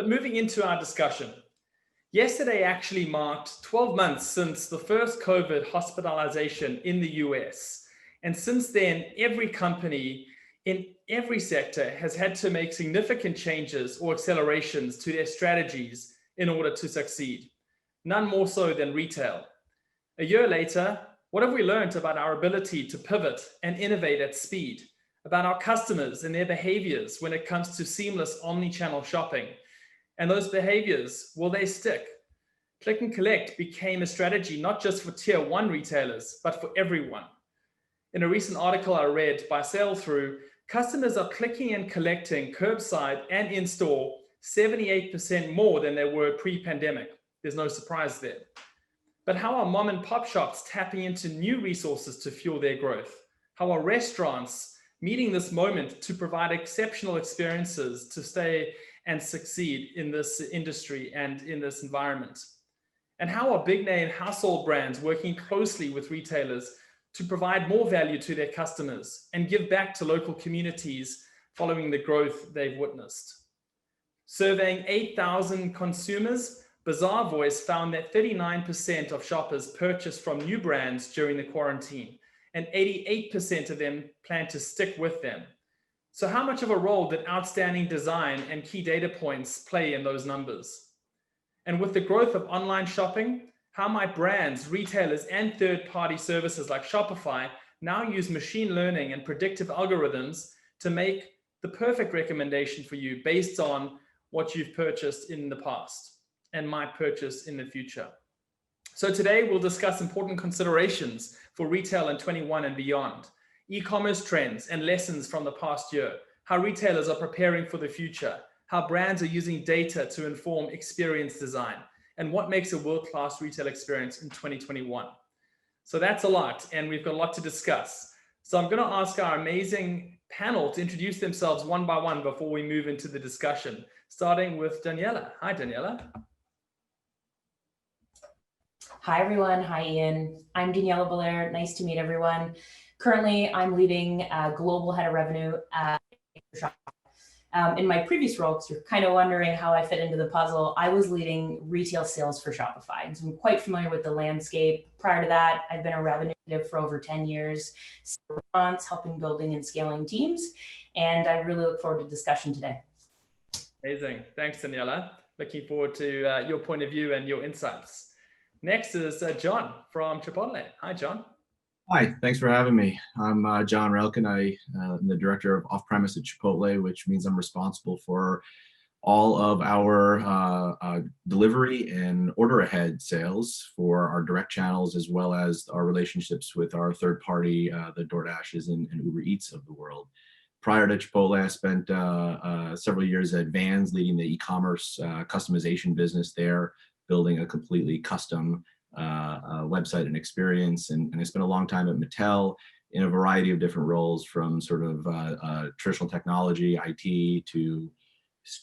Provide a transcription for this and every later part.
But moving into our discussion, yesterday actually marked 12 months since the first COVID hospitalization in the US. And since then, every company in every sector has had to make significant changes or accelerations to their strategies in order to succeed. None more so than retail. A year later, what have we learned about our ability to pivot and innovate at speed, about our customers and their behaviors when it comes to seamless omni-channel shopping? And those behaviors, will they stick? Click and collect became a strategy not just for tier 1 retailers, but for everyone. In a recent article I read by Sell-Through, customers are clicking and collecting curbside and in-store 78% more than they were pre-pandemic. There's no surprise there. But how are mom and pop shops tapping into new resources to fuel their growth? How are restaurants meeting this moment to provide exceptional experiences to stay and succeed in this industry and in this environment? And how are big name household brands working closely with retailers to provide more value to their customers and give back to local communities following the growth they've witnessed? Surveying 8,000 consumers, Bazaar Voice found that 39% of shoppers purchased from new brands during the quarantine, and 88% of them plan to stick with them. So how much of a role did outstanding design and key data points play in those numbers? And with the growth of online shopping, how might brands, retailers, and third-party services like Shopify now use machine learning and predictive algorithms to make the perfect recommendation for you based on what you've purchased in the past and might purchase in the future? So today we'll discuss important considerations for retail in 21 and beyond, e-commerce trends and lessons from the past year, how retailers are preparing for the future, how brands are using data to inform experience design, and what makes a world-class retail experience in 2021. So that's a lot, and we've got a lot to discuss. So I'm going to ask our amazing panel to introduce themselves one by one before we move into the discussion, starting with Daniela. Hi, Daniela. Hi, everyone. Hi, Ian. I'm Daniela Belair. Nice to meet everyone. Currently, I'm leading Global Head of Revenue at Shopify. In my previous role, because you're kind of wondering how I fit into the puzzle, I was leading retail sales for Shopify. And so I'm quite familiar with the landscape. Prior to that, I've been a revenue executive for over 10 years, helping building and scaling teams. And I really look forward to discussion today. Amazing. Thanks, Daniela. Looking forward to your point of view and your insights. Next is John from Chipotle. Hi, John. Hi, thanks for having me. I'm John Relkin. I'm the director of off-premise at Chipotle, which means I'm responsible for all of our delivery and order ahead sales for our direct channels, as well as our relationships with our third party, the DoorDashes and Uber Eats of the world. Prior to Chipotle, I spent several years at Vans leading the e-commerce customization business there, building a completely custom website and experience. And I spent a long time at Mattel in a variety of different roles, from sort of traditional technology, IT, to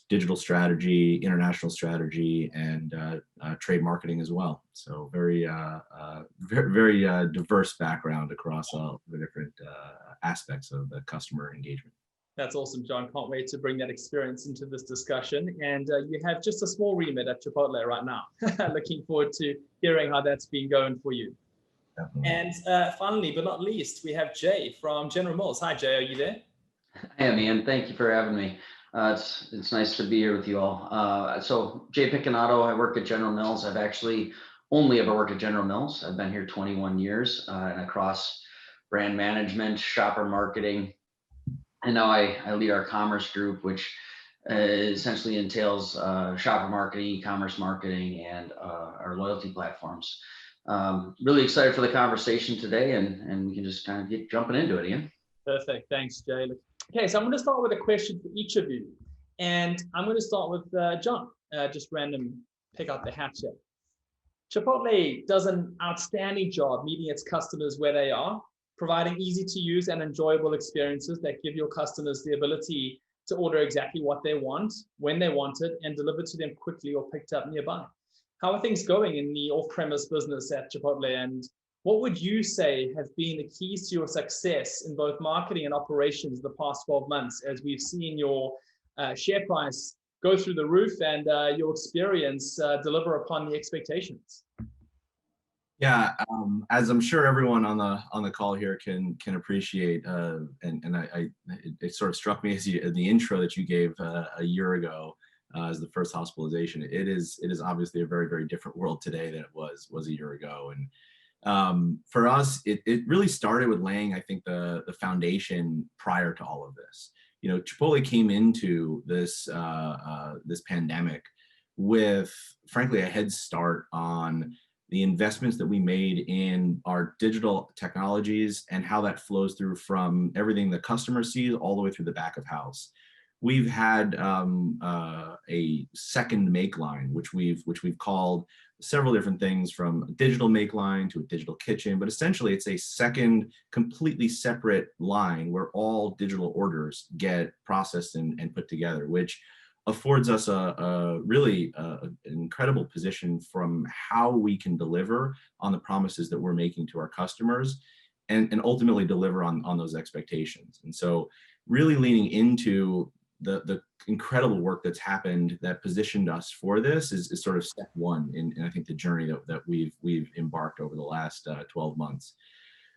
digital strategy, international strategy, and trade marketing as well. So very diverse background across all the different aspects of the customer engagement. That's awesome, John. Can't wait to bring that experience into this discussion. And you have just a small remit at Chipotle right now. Looking forward to hearing how that's been going for you. Definitely. And finally, but not least, we have Jay from General Mills. Hi, Jay. Are you there? I am, Ian. Thank you for having me. It's nice to be here with you all. So Jay Piccinato, I work at General Mills. I've actually only ever worked at General Mills. I've been here 21 years and across brand management, shopper marketing. And now I lead our commerce group, which essentially entails shopper marketing, e-commerce marketing, and our loyalty platforms. Really excited for the conversation today, and we can just kind of get jumping into it, Ian. Perfect. Thanks, Jay. Okay, so I'm going to start with a question for each of you. And I'm going to start with John, just random pick up the hat here. Chipotle does an outstanding job meeting its customers where they are, providing easy to use and enjoyable experiences that give your customers the ability to order exactly what they want, when they want it, and delivered to them quickly or picked up nearby. How are things going in the off-premise business at Chipotle, and what would you say have been the keys to your success in both marketing and operations the past 12 months, as we've seen your share price go through the roof and your experience deliver upon the expectations. Yeah, as I'm sure everyone on the call here can appreciate, it sort of struck me as the intro that you gave a year ago as the first hospitalization. It is obviously a very, very different world today than it was a year ago. And for us, it really started with laying, I think, the foundation prior to all of this. You know, Chipotle came into this this pandemic with, frankly, a head start on the investments that we made in our digital technologies and how that flows through from everything the customer sees all the way through the back of house. We've had a second make line, which we've called several different things, from a digital make line to a digital kitchen, but essentially it's a second completely separate line where all digital orders get processed and put together, which affords us a really an incredible position from how we can deliver on the promises that we're making to our customers and ultimately deliver on those expectations. And so really leaning into the incredible work that's happened that positioned us for this is sort of step one in I think the journey that we've embarked over the last 12 months.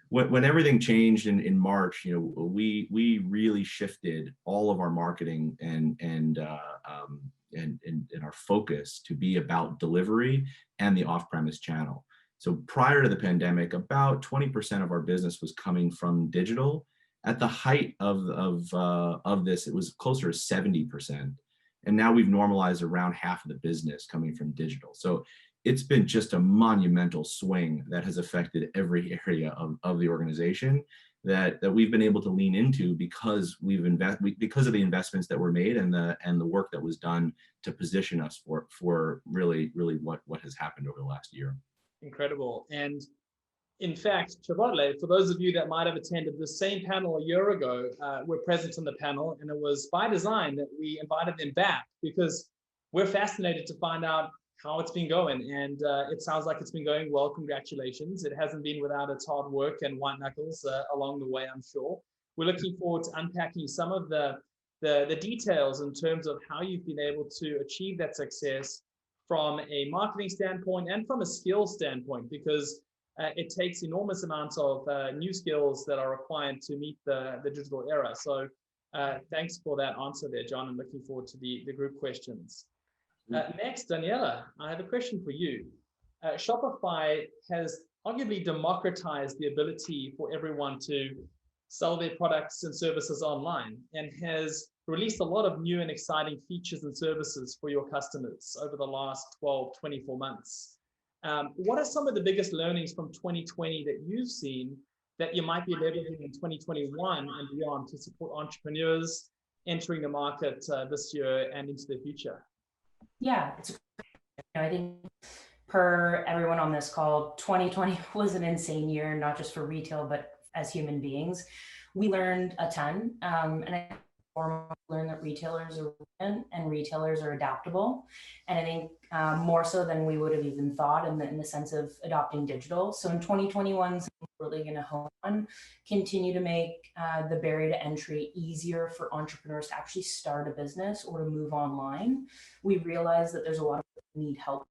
When everything changed in March, you know, we really shifted all of our marketing and our focus to be about delivery and the off-premise channel. So prior to the pandemic, about 20% of our business was coming from digital. At the height of this, it was closer to 70%, and now we've normalized around half of the business coming from digital. So it's been just a monumental swing that has affected every area of the organization that we've been able to lean into because because of the investments that were made and the work that was done to position us for really what has happened over the last year. Incredible. And in fact, Chipotle, for those of you that might have attended the same panel a year ago, were present on the panel, and it was by design that we invited them back because we're fascinated to find out how it's been going. And it sounds like it's been going well. Congratulations. It hasn't been without its hard work and white knuckles along the way, I'm sure. We're looking forward to unpacking some of the details in terms of how you've been able to achieve that success from a marketing standpoint and from a skill standpoint, because it takes enormous amounts of new skills that are required to meet the digital era. So thanks for that answer there, John. I'm looking forward to the group questions. Next, Daniela, I have a question for you. Shopify has arguably democratized the ability for everyone to sell their products and services online and has released a lot of new and exciting features and services for your customers over the last 12, 24 months. What are some of the biggest learnings from 2020 that you've seen that you might be leveraging in 2021 and beyond to support entrepreneurs entering the market this year and into the future? Yeah, I think per everyone on this call, 2020 was an insane year, not just for retail, but as human beings. We learned a ton, and I learned that retailers are open and retailers are adaptable. And I think more so than we would have even thought in the sense of adopting digital. So in 2021, we're really going to hone on, continue to make the barrier to entry easier for entrepreneurs to actually start a business or to move online. We realize that there's a lot of people who need help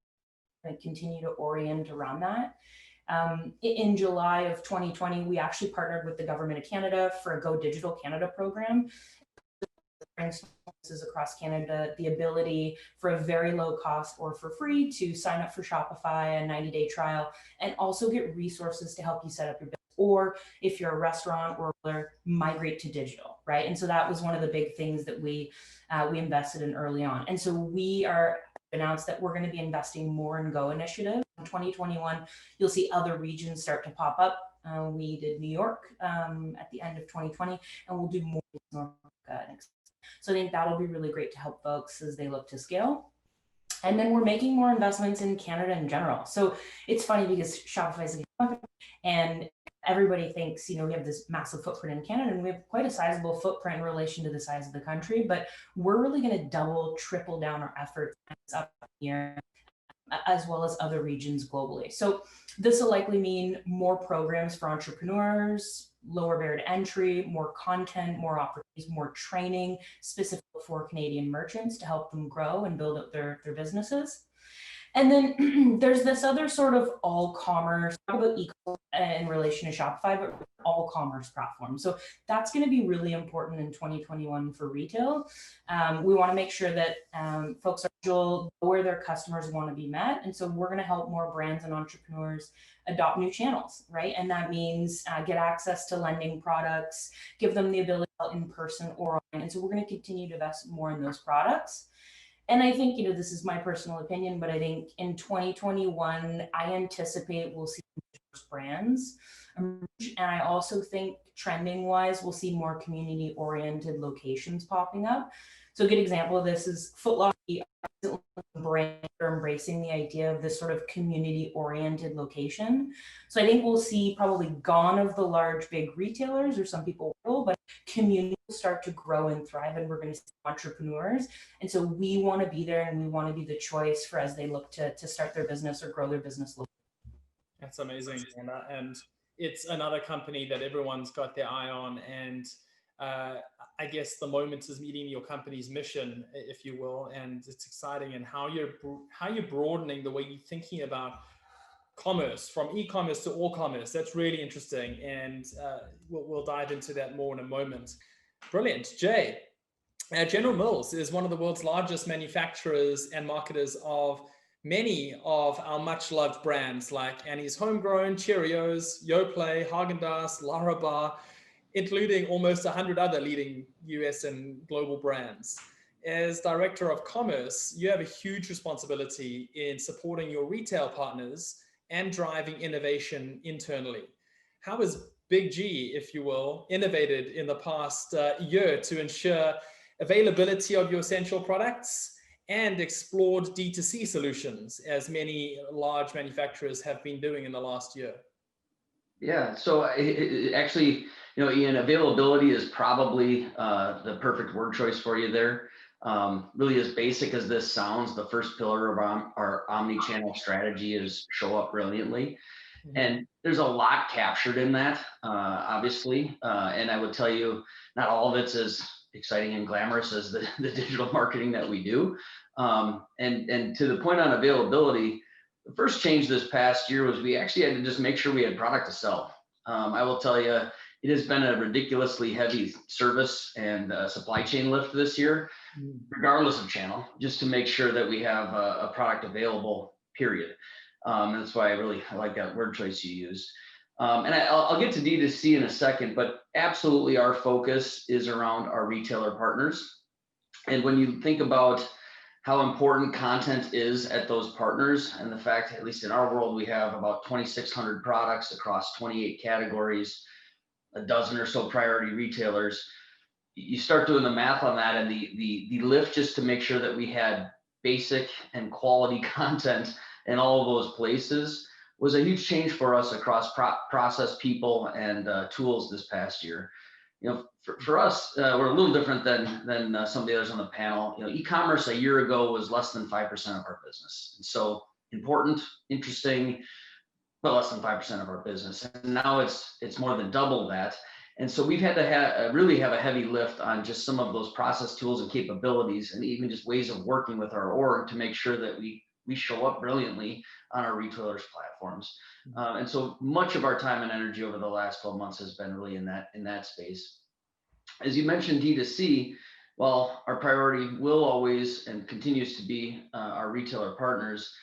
and continue to orient around that. In July of 2020, we actually partnered with the Government of Canada for a Go Digital Canada program. Businesses across Canada the ability for a very low cost or for free to sign up for Shopify, a 90-day trial, and also get resources to help you set up your business. Or if you're a restaurant or migrate to digital, right? And so that was one of the big things that we invested in early on. And so we are announced that we're going to be investing more in Go initiative. In 2021, you'll see other regions start to pop up. We did New York at the end of 2020, and we'll do more in North America next. So I think that'll be really great to help folks as they look to scale. And then we're making more investments in Canada in general. So it's funny because Shopify is a company and everybody thinks, you know, we have this massive footprint in Canada and we have quite a sizable footprint in relation to the size of the country, but we're really going to double, triple down our efforts up here, as well as other regions globally. So this will likely mean more programs for entrepreneurs, lower barrier to entry, more content, more opportunities, more training specific for Canadian merchants to help them grow and build up their businesses. And then there's this other sort of all commerce, not about e-commerce in relation to Shopify, but all commerce platform. So that's going to be really important in 2021 for retail. We want to make sure that folks are know where their customers want to be met. And so we're going to help more brands and entrepreneurs adopt new channels, right? And that means get access to lending products, give them the ability to in person or online. And so we're going to continue to invest more in those products. And I think, this is my personal opinion, but I think in 2021, I anticipate we'll see brands emerge. And I also think trending wise, we'll see more community oriented locations popping up. So a good example of this is Foot Locker brand are embracing the idea of this sort of community oriented location. So I think we'll see probably gone of the large big retailers, or some people will, but community will start to grow and thrive, and we're going to see entrepreneurs. And so we want to be there, and we want to be the choice for as they look to start their business or grow their business locally. That's amazing, Anna. And it's another company that everyone's got their eye on. And I guess the moment is meeting your company's mission, if you will, and it's exciting. And how you're broadening the way you're thinking about commerce, from e-commerce to all commerce. That's really interesting, and we'll dive into that more in a moment. Brilliant. Jay, General Mills is one of the world's largest manufacturers and marketers of many of our much loved brands like Annie's Homegrown, Cheerios, Yoplait, Haagen-Dazs, Larabar, including almost 100 other leading US and global brands. As Director of Commerce, you have a huge responsibility in supporting your retail partners and driving innovation internally. How has Big G, if you will, innovated in the past year to ensure availability of your essential products and explored D2C solutions, as many large manufacturers have been doing in the last year? Yeah, so actually, Ian, availability is probably the perfect word choice for you there. Really, as basic as this sounds, the first pillar of our omni-channel strategy is show up brilliantly. Mm-hmm. And there's a lot captured in that, obviously. And I would tell you, not all of it's as exciting and glamorous as the digital marketing that we do. And to the point on availability, the first change this past year was we actually had to just make sure we had product to sell. I will tell you, it has been a ridiculously heavy service and supply chain lift this year, regardless of channel, just to make sure that we have a product available, period. That's why I like that word choice you used. And I'll get to D2C in a second, but absolutely our focus is around our retailer partners. And when you think about how important content is at those partners, and the fact, at least in our world, we have about 2,600 products across 28 categories, a dozen or so priority retailers. You start doing the math on that, and the lift just to make sure that we had basic and quality content in all of those places was a huge change for us across process, people, and tools this past year. For us, we're a little different than some of the others on the panel. E-commerce a year ago was less than 5% of our business. And so important, interesting, but less than 5% of our business. And now it's more than double that. And so we've had to really have a heavy lift on just some of those process tools and capabilities, and even just ways of working with our org to make sure that we show up brilliantly on our retailers' platforms. And so much of our time and energy over the last 12 months has been really in that space. As you mentioned, D2C, while our priority will always and continues to be our retailer partners,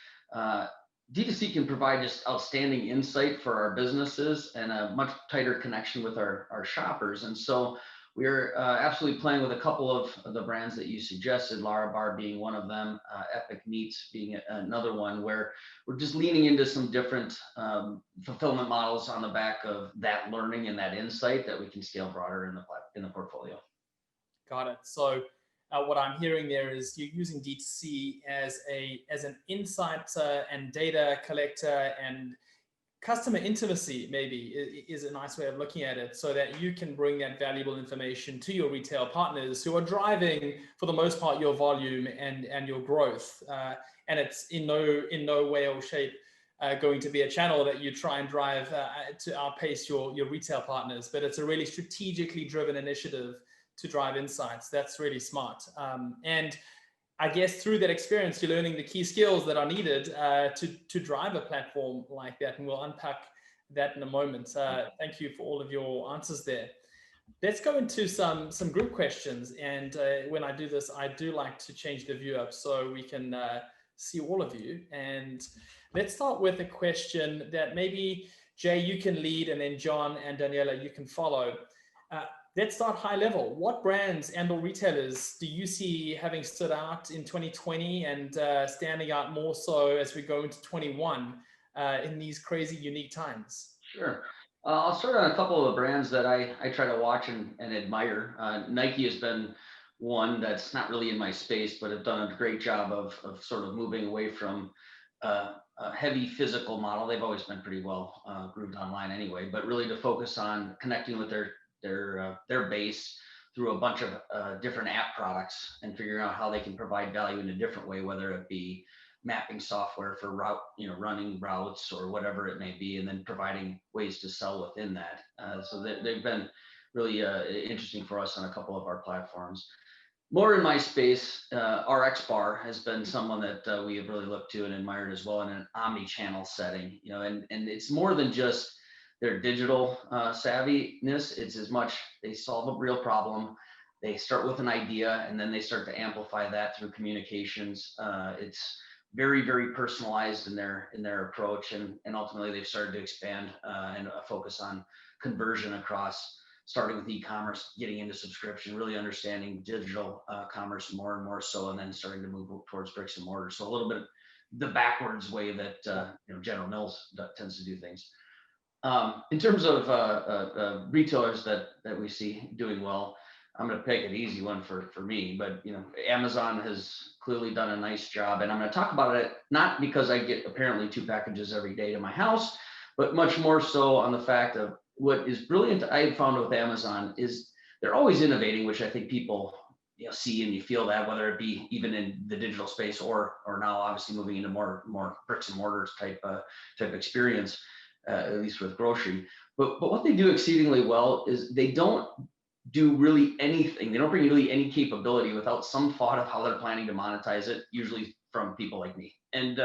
D2C can provide just outstanding insight for our businesses and a much tighter connection with our shoppers. And so we're absolutely playing with a couple of the brands that you suggested, Larabar being one of them, Epic Meats being another one, where we're just leaning into some different fulfillment models on the back of that learning and that insight that we can scale broader in the portfolio. Got it. So what I'm hearing there is you're using D2C as an insight and data collector, and customer intimacy maybe is a nice way of looking at it, so that you can bring that valuable information to your retail partners who are driving, for the most part, your volume and your growth. And it's in no way or shape going to be a channel that you try and drive to outpace your retail partners, but it's a really strategically driven initiative to drive insights. That's really smart. And I guess through that experience, you're learning the key skills that are needed to drive a platform like that. And we'll unpack that in a moment. Thank you for all of your answers there. Let's go into some group questions. And when I do this, I do like to change the view up so we can see all of you. And let's start with a question that maybe Jay, you can lead, and then John and Daniela, you can follow. Let's start high level. What brands and or retailers do you see having stood out in 2020 and standing out more so as we go into 21 in these crazy, unique times? Sure. I'll start on a couple of the brands that I try to watch and admire. Nike has been one that's not really in my space, but have done a great job of sort of moving away from a heavy physical model. They've always been pretty well grooved online anyway, but really to focus on connecting with their base through a bunch of different app products and figuring out how they can provide value in a different way, whether it be mapping software for running routes or whatever it may be, and then providing ways to sell within that. So they've been really interesting for us on a couple of our platforms. More in my space, RX Bar has been someone that we have really looked to and admired as well in an omni-channel setting, and it's more than just their digital savviness. It's as much they solve a real problem. They start with an idea and then they start to amplify that through communications. It's very, very personalized in their approach, and ultimately they've started to expand and focus on conversion across, starting with e-commerce, getting into subscription, really understanding digital commerce more and more so, and then starting to move towards bricks and mortar. So a little bit the backwards way that General Mills tends to do things. In terms of retailers that we see doing well, I'm going to pick an easy one for me, but Amazon has clearly done a nice job, and I'm going to talk about it not because I get apparently 2 packages every day to my house, but much more so on the fact of what is brilliant I've found with Amazon is they're always innovating, which I think people see and you feel that, whether it be even in the digital space or now obviously moving into more bricks and mortars type experience, at least with grocery. But what they do exceedingly well is they don't do really anything. They don't bring really any capability without some thought of how they're planning to monetize it, usually from people like me. And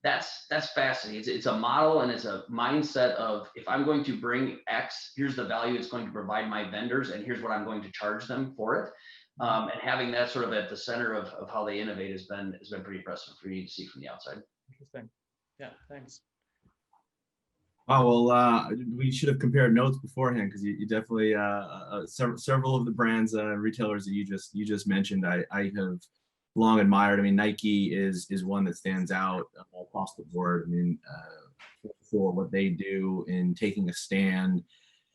that's fascinating. It's a model and it's a mindset of, if I'm going to bring X, here's the value it's going to provide my vendors, and here's what I'm going to charge them for it. And having that sort of at the center of how they innovate has been pretty impressive for you to see from the outside. Interesting. Yeah, thanks. Oh, well, we should have compared notes beforehand, because you definitely several of the brands retailers that you just mentioned I have long admired. I mean, Nike is one that stands out across the board. I mean, for what they do in taking a stand,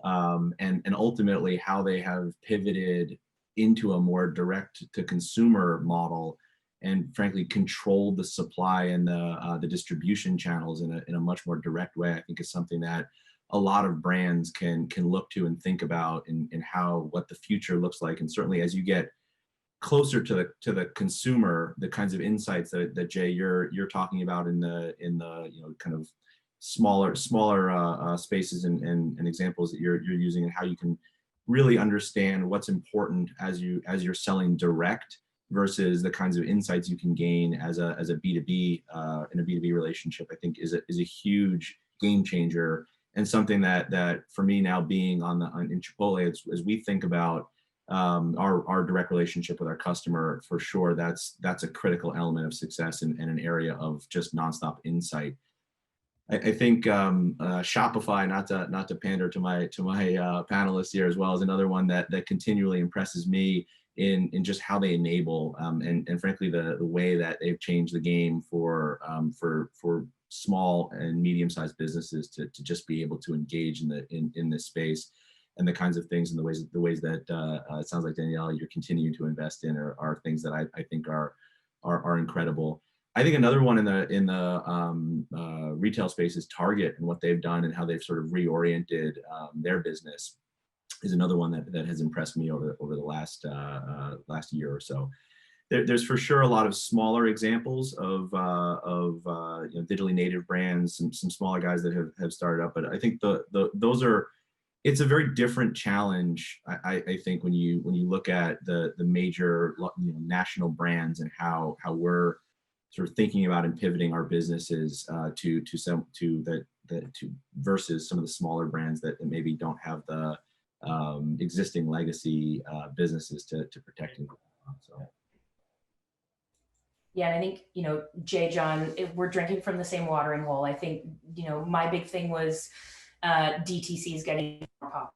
and ultimately how they have pivoted into a more direct to consumer model, and frankly controlled the supply and the distribution channels in a much more direct way, I think is something that a lot of brands can look to and think about in what the future looks like. And certainly as you get closer to the consumer, the kinds of insights that Jay you're talking about in the kind of smaller spaces and examples that you're using, and how you can really understand what's important as you're selling direct versus the kinds of insights you can gain as a B2B in a B2B relationship, I think is a huge game changer, and something that for me now being in Chipotle, as we think about our direct relationship with our customer, for sure that's a critical element of success and an area of just nonstop insight. I think Shopify, not to pander to my panelists here as well, is another one that continually impresses me in just how they enable and frankly the way that they've changed the game for small and medium-sized businesses to just be able to engage in this space, and the kinds of things and the ways that it sounds like, Danielle, you're continuing to invest in are things that I think are incredible. I think another one in the retail space is Target, and what they've done and how they've sort of reoriented their business is another one that has impressed me over the last year or so. there's for sure a lot of smaller examples of you know, digitally native brands, some smaller guys that have started up. But I think those are, it's a very different challenge. I think when you look at the major, you know, national brands and how we're sort of thinking about and pivoting our businesses to versus some of the smaller brands that maybe don't have the existing legacy businesses to protect and grow. So. Yeah, and I think, you know, Jay, John, we're drinking from the same watering hole. I think, you know, my big thing was DTC is getting more popular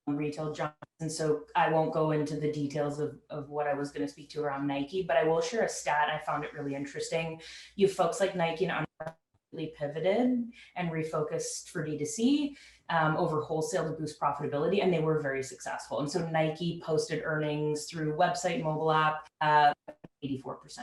on retail jobs. And so I won't go into the details of what I was going to speak to around Nike, but I will share a stat. I found it really interesting. You have folks like Nike and Under Armour pivoted and refocused for D2C over wholesale to boost profitability, and they were very successful. And so Nike posted earnings through website, mobile app, 84%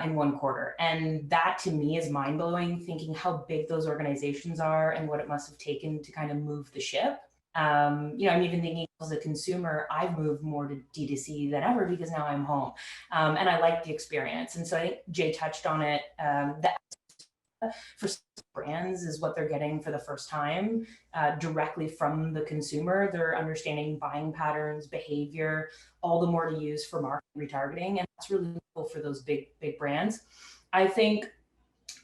in one quarter. And that to me is mind blowing, thinking how big those organizations are and what it must have taken to kind of move the ship. You know, I'm even thinking as a consumer, I've moved more to D2C than ever because now I'm home and I like the experience. And so I think Jay touched on it. That for brands is what they're getting for the first time directly from the consumer. They're understanding buying patterns, behavior, all the more to use for marketing retargeting. And that's really cool for those big brands. I think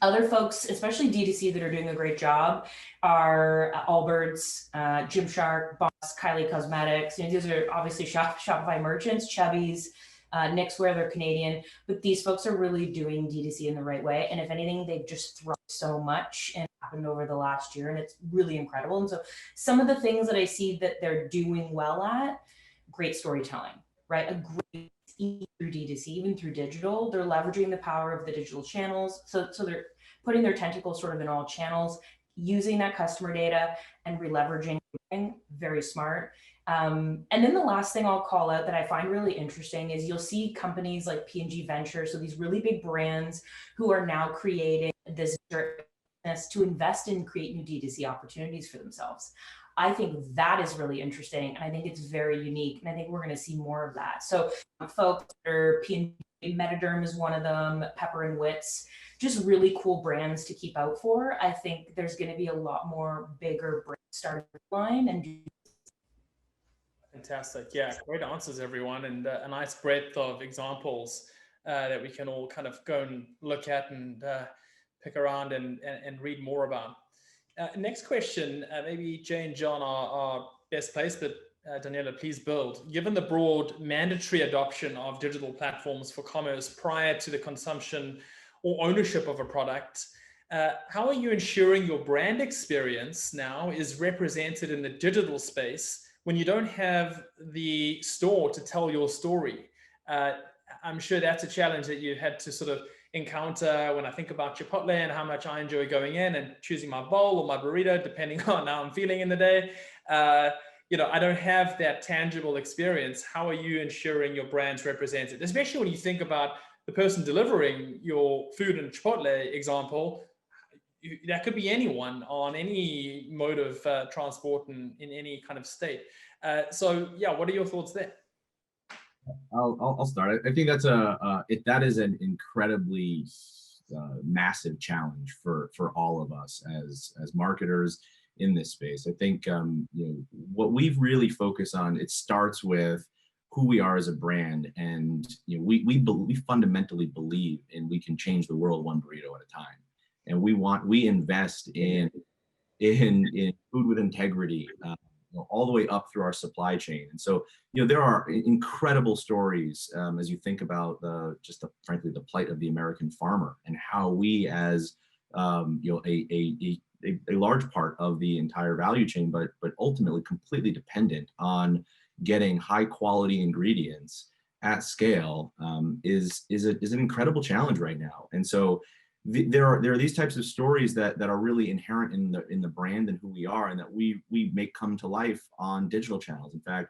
other folks, especially D2C, that are doing a great job are Allbirds, Gymshark, Boss, Kylie Cosmetics. You know, these are obviously Shopify merchants, Chubbies, Knixwear, they're Canadian, but these folks are really doing D2C in the right way. And if anything, they've just thrown so much and happened over the last year, and it's really incredible. And so some of the things that I see that they're doing well at, great storytelling, right? A great through D2C, even through digital, they're leveraging the power of the digital channels. So they're putting their tentacles sort of in all channels, using that customer data and re-leveraging, very smart. And then the last thing I'll call out that I find really interesting is you'll see companies like Png Ventures, so these really big brands who are now creating this to invest and create new D2C opportunities for themselves. I think that is really interesting, and I think it's very unique, and I think we're going to see more of that. So folks that are P&G, Metaderm is one of them, Pepper and Wits, just really cool brands to keep out for. I think there's going to be a lot more bigger brand starting line and fantastic. Yeah, great answers, everyone, and a nice breadth of examples that we can all kind of go and look at and pick around and read more about. Next question, maybe Jay and John are best placed, but Daniela, please build. Given the broad mandatory adoption of digital platforms for commerce prior to the consumption or ownership of a product, how are you ensuring your brand experience now is represented in the digital space when you don't have the store to tell your story? I'm sure that's a challenge that you had to sort of encounter when I think about Chipotle and how much I enjoy going in and choosing my bowl or my burrito, depending on how I'm feeling in the day. You know, I don't have that tangible experience. How are you ensuring your brand's represented? Especially when you think about the person delivering your food in Chipotle example, that could be anyone on any mode of transport and in any kind of state. So yeah, what are your thoughts there? I'll start. I think that's that is an incredibly massive challenge for all of us as marketers in this space. I think you know, what we've really focused on, it starts with who we are as a brand, and you know, we fundamentally believe in we can change the world one burrito at a time, and we invest in food with integrity. You know, all the way up through our supply chain. And so, you know, there are incredible stories as you think about frankly, the plight of the American farmer and how we as, you know, a large part of the entire value chain, but ultimately completely dependent on getting high quality ingredients at scale is an incredible challenge right now. And so there are these types of stories that are really inherent in the brand and who we are, and that we make come to life on digital channels. In fact,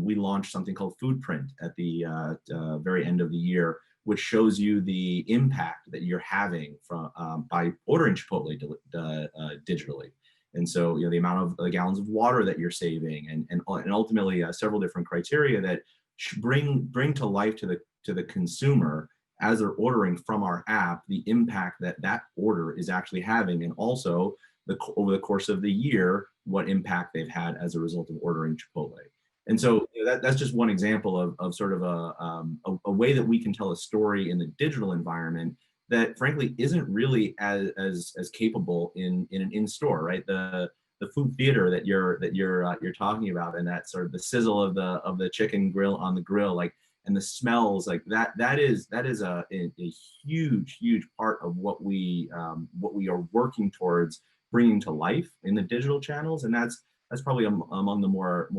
we launched something called Foodprint at the very end of the year, which shows you the impact that you're having from by ordering Chipotle digitally. And so, you know, the amount of gallons of water that you're saving, and ultimately several different criteria that bring to life to to the consumer as they're ordering from our app, the impact that that order is actually having, and also over the course of the year, what impact they've had as a result of ordering Chipotle. And so that's just one example of sort of a way that we can tell a story in the digital environment that frankly isn't really as capable in an in-store, right? The food theater that you're talking about, and that sort of the sizzle of the chicken grill on the grill, like, and the smells, like that is a huge part of what we are working towards bringing to life in the digital channels. And that's probably among the more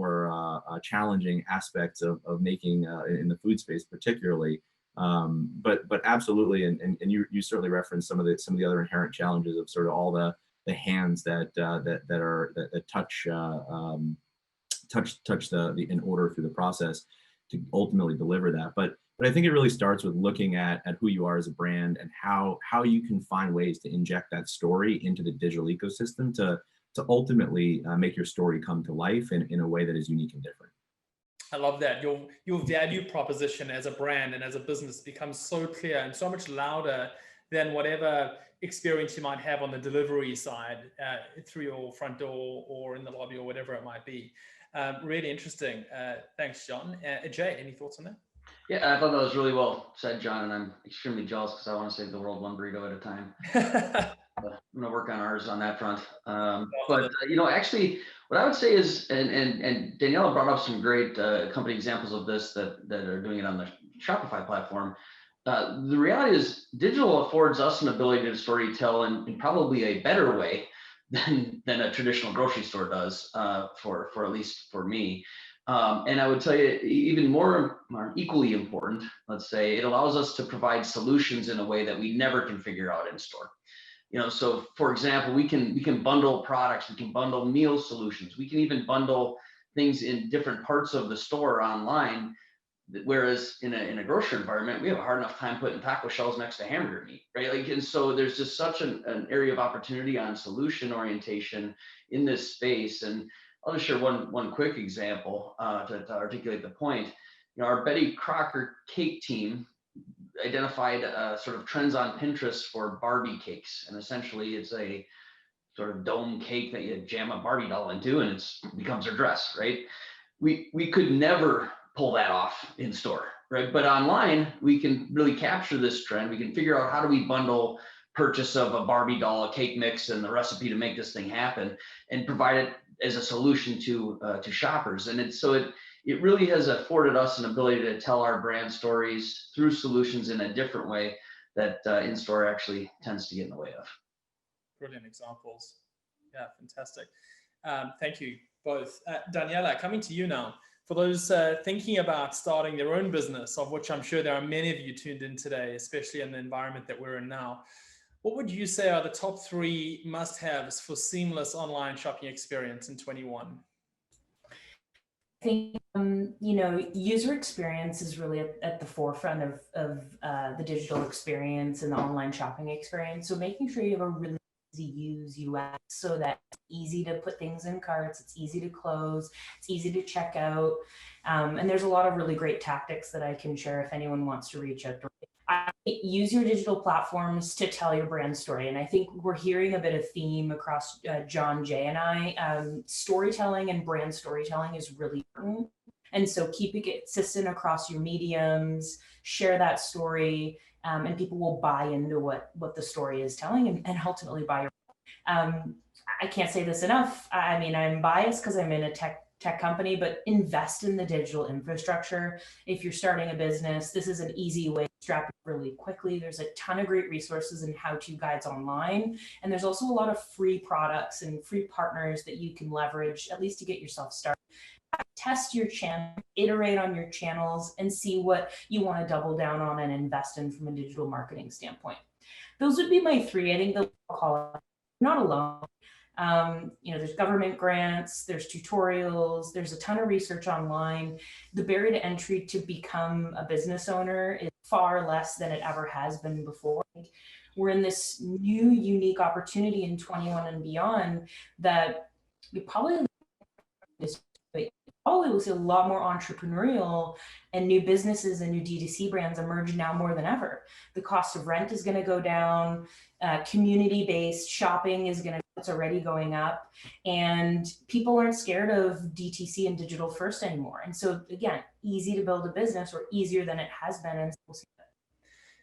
challenging aspects of making in the food space particularly. But absolutely, and you certainly referenced some of the other inherent challenges of sort of all the hands that touch the in order through the process to ultimately deliver that. But I think it really starts with looking at who you are as a brand and how you can find ways to inject that story into the digital ecosystem to ultimately make your story come to life in a way that is unique and different. I love that. Your value proposition as a brand and as a business becomes so clear and so much louder than whatever experience you might have on the delivery side through your front door or in the lobby or whatever it might be. Really interesting. Thanks, John. Jay, any thoughts on that? Yeah, I thought that was really well said, John, and I'm extremely jealous because I want to save the world one burrito at a time. I'm going to work on ours on that front. But actually, what I would say is, and Daniela brought up some great company examples of this that are doing it on the Shopify platform. The reality is, digital affords us an ability to storytell in probably a better way than a traditional grocery store does, for at least for me. And I would tell you, even more equally important, let's say, it allows us to provide solutions in a way that we never can figure out in store. So for example, we can bundle products, we can bundle meal solutions, we can even bundle things in different parts of the store online. Whereas in a grocery environment, we have a hard enough time putting taco shells next to hamburger meat, right? Like, and so there's just such an area of opportunity on solution orientation in this space. And I'll just share one quick example to articulate the point. Our Betty Crocker cake team identified sort of trends on Pinterest for Barbie cakes, and essentially it's a sort of dome cake that you jam a Barbie doll into, and it becomes her dress, right? We could never pull that off in store, right? But online, we can really capture this trend. We can figure out how do we bundle purchase of a Barbie doll, a cake mix, and the recipe to make this thing happen, and provide it as a solution to shoppers. And it really has afforded us an ability to tell our brand stories through solutions in a different way that in-store actually tends to get in the way of. Brilliant examples. Yeah, fantastic. Thank you both. Daniela, coming to you now. For those thinking about starting their own business, of which I'm sure there are many of you tuned in today, especially in the environment that we're in now, what would you say are the top 3 must-haves for seamless online shopping experience in 21? I think, user experience is really at the forefront of the digital experience and the online shopping experience. So making sure you have a really easy use UX so that it's easy to put things in carts, it's easy to close, it's easy to check out. And there's a lot of really great tactics that I can share if anyone wants to reach out. Use your digital platforms to tell your brand story. And I think we're hearing a bit of theme across John, Jay, and I. Storytelling and brand storytelling is really important. And so keep it consistent across your mediums, share that story, and people will buy into what the story is telling and ultimately buy your I can't say this enough. I mean, I'm biased because I'm in a tech company, but invest in the digital infrastructure. If you're starting a business, this is an easy way to strap it really quickly. There's a ton of great resources and how-to guides online. And there's also a lot of free products and free partners that you can leverage, at least to get yourself started. Test your channel, iterate on your channels, and see what you want to double down on and invest in from a digital marketing standpoint. Those would be my 3. I think they'll call it not alone. There's government grants, there's tutorials, there's a ton of research online. The barrier to entry to become a business owner is far less than it ever has been before. We're in this new, unique opportunity in 21 and beyond that we probably probably will see a lot more entrepreneurial and new businesses and new D2C brands emerge now more than ever. The cost of rent is going to go down. Community-based shopping it's already going up, and people aren't scared of DTC and digital first anymore. And so again, easy to build a business, or easier than it has been. And we'll see that.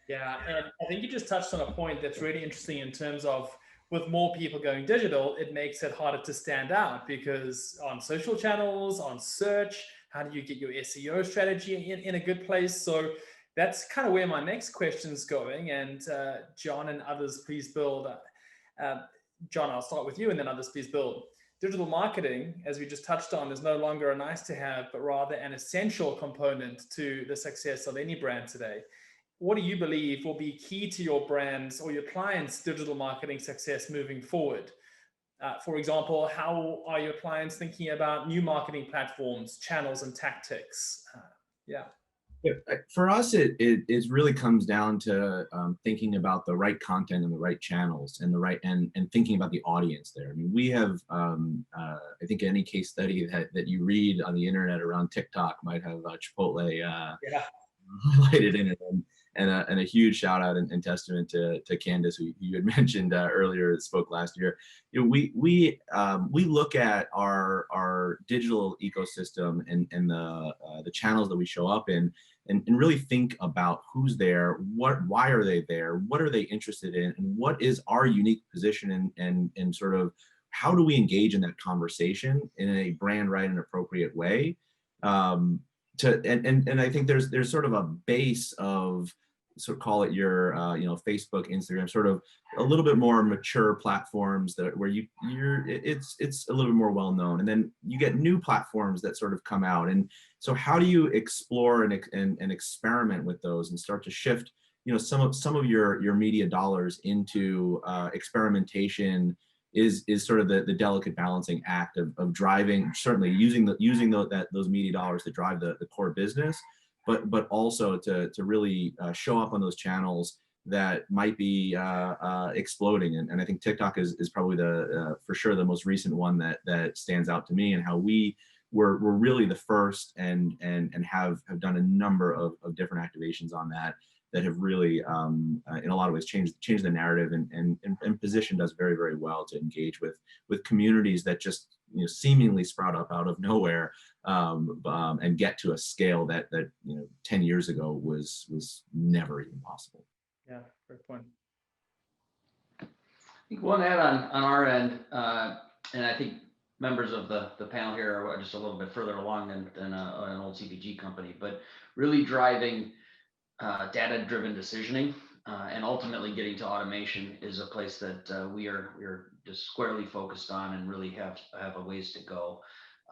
Yeah, and I think you just touched on a point that's really interesting in terms of, with more people going digital, it makes it harder to stand out, because on social channels, on search, how do you get your SEO strategy in a good place? So that's kind of where my next question is going. And John and others, please build. John, I'll start with you, and then others, please build. Digital marketing, as we just touched on, is no longer a nice to have, but rather an essential component to the success of any brand today. What do you believe will be key to your brand's or your clients' digital marketing success moving forward? For example, how are your clients thinking about new marketing platforms, channels, and tactics? Yeah. For us, it really comes down to thinking about the right content and the right channels and and thinking about the audience there. I mean, we have I think any case study that you read on the internet around TikTok might have Chipotle highlighted in it, and a huge shout out and testament to Candace, who you had mentioned earlier, that spoke last year. You know, we look at our digital ecosystem and the channels that we show up in, and really think about who's there, why are they there, what are they interested in, and what is our unique position, and sort of how do we engage in that conversation in a brand right and appropriate way. And I think there's sort of a base of, sort of call it your Facebook, Instagram, sort of a little bit more mature platforms where it's a little bit more well known, and then you get new platforms that sort of come out. And so how do you explore and experiment with those and start to shift some of your media dollars into experimentation is sort of the delicate balancing act of driving, certainly using those media dollars to drive the core business, but also to really show up on those channels that might be exploding. And I think TikTok is probably for sure the most recent one that stands out to me, and how we're really the first and have done a number of different activations on that have really in a lot of ways changed the narrative and positioned us very, very well to engage with communities that just seemingly sprout up out of nowhere, and get to a scale that 10 years ago was never even possible. Yeah, great point. I think one add on our end, and I think members of the panel here are just a little bit further along than an old CPG company, but really driving data-driven decisioning, and ultimately getting to automation is a place that we're just squarely focused on, and really have a ways to go.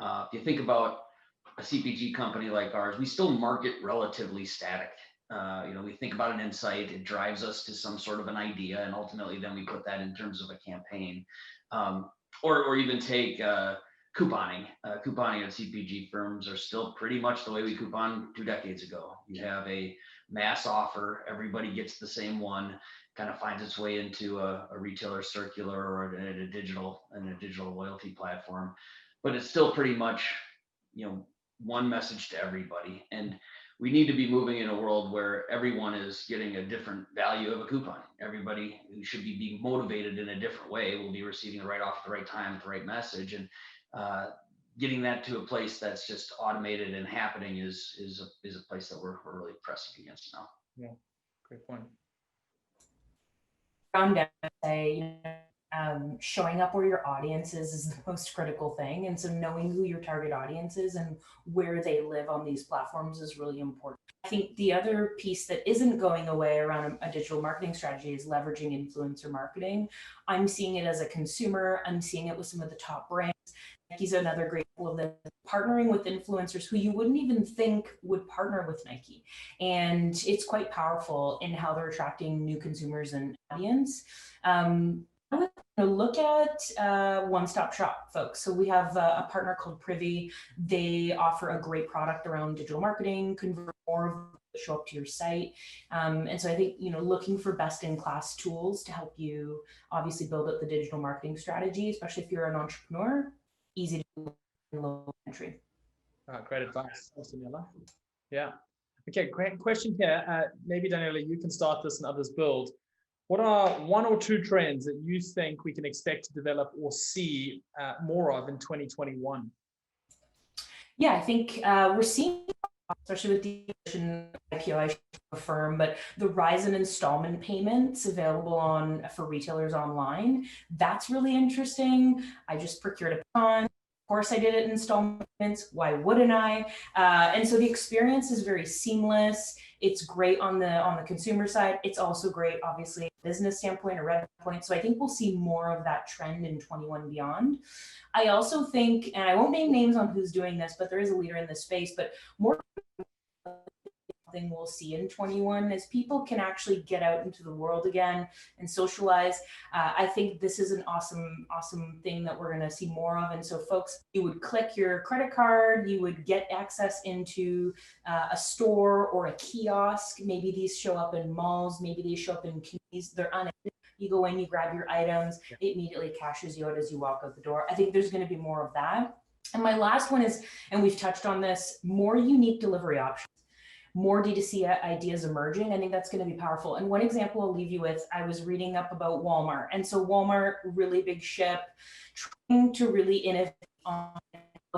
If you think about a CPG company like ours, we still market relatively static. We think about an insight, it drives us to some sort of an idea, and ultimately then we put that in terms of a campaign, or even take couponing. Couponing at CPG firms are still pretty much the way we coupon 2 decades ago. You have a mass offer, everybody gets the same one, kind of finds its way into a retailer circular or a digital loyalty platform, but it's still pretty much one message to everybody. And we need to be moving in a world where everyone is getting a different value of a coupon. Everybody who should be being motivated in a different way will be receiving the right offer at the right time with the right message. And getting that to a place that's just automated and happening is a place that we're really pressing against now. Yeah, great point. Showing up where your audience is the most critical thing. And so knowing who your target audience is and where they live on these platforms is really important. I think the other piece that isn't going away around a digital marketing strategy is leveraging influencer marketing. I'm seeing it as a consumer. I'm seeing it with some of the top brands. Nike's another great example of this, partnering with influencers who you wouldn't even think would partner with Nike. And it's quite powerful in how they're attracting new consumers and audience. Look at one-stop shop, folks. So we have a partner called Privy. They offer a great product around digital marketing, convert more, show up to your site. And so I think, looking for best-in-class tools to help you obviously build up the digital marketing strategy, especially if you're an entrepreneur, easy to do, low entry. Great advice. Thanks, Daniela. Yeah. Okay, great question here. Maybe Daniela, you can start this and others build. What are one or two trends that you think we can expect to develop or see more of in 2021? Yeah, I think we're seeing, especially with the IPO, I should affirm, but the rise in installment payments available for retailers online, that's really interesting. I just procured a ton. Of course, I did it in installments. Why wouldn't I? And so the experience is very seamless. It's great on the consumer side. It's also great, obviously, business standpoint or revenue point. So I think we'll see more of that trend in 21 and beyond. I also think, and I won't name names on who's doing this, but there is a leader in this space, but more thing we'll see in 21 is people can actually get out into the world again and socialize. I think this is an awesome thing that we're going to see more of. And so folks, you would click your credit card, you would get access into a store or a kiosk. Maybe these show up in malls, maybe they show up in communities. They're unedited. You go in, you grab your items, it immediately cashes you out as you walk out the door. I think there's going to be more of that. And my last one is, and we've touched on this, more unique delivery options. More D2C ideas emerging. I think that's going to be powerful. And one example I'll leave you with, I was reading up about Walmart. And so Walmart, really big ship, trying to really innovate on